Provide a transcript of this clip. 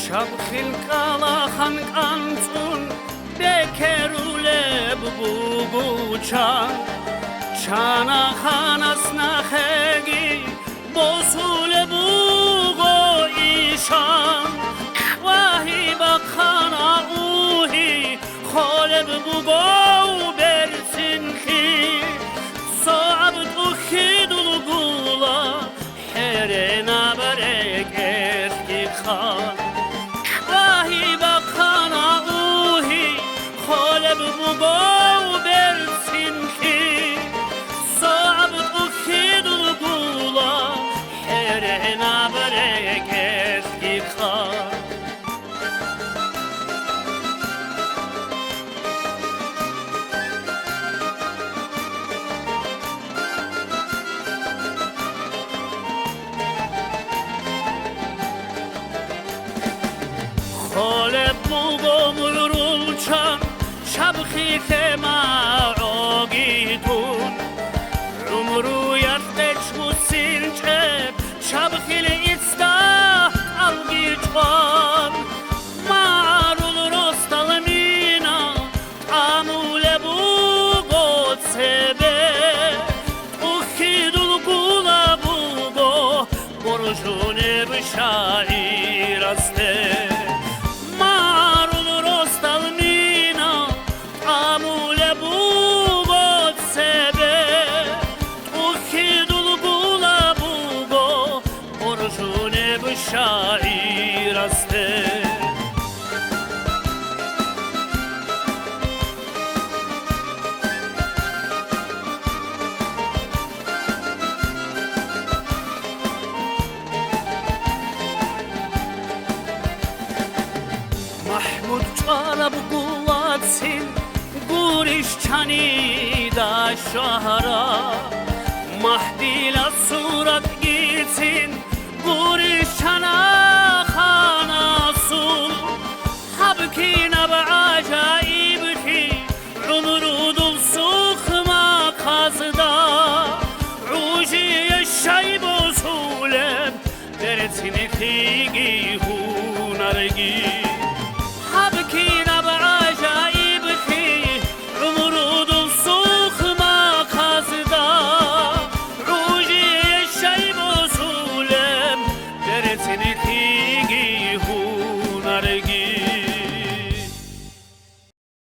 شبخیل کلاخان کانتون بکروله ببوچا چانا خانس نخگی بوسول بوگو ایشان واهی بخانا اوهی خالب بوگو برسن خی صعب توخی دلگولا حرنا برک ارکی خان واهی بخانا اوهی خالب بوگو برسن خی صعب توخی دلگولا حرنا برک ارکی خان خالب بوگو مرولچان شبخی معاقیتون عمرو یفتش بوسین چپ شبخیل ایستا algiçvan marul rostalmina amule bugo sebe ukhidul kula bugo borjune bşair aste marul rostalmina amule bugo sebe ukhidul kula bugo borjune bşair aste Mahmud çarab kulatsin Guriş çani da şahara Mahdila surat gitsin Guriş çana khanasun Habkina b'acaib ki Umru dul sukhma khazda Ujiye şayb usulem Dersini khigi hunargi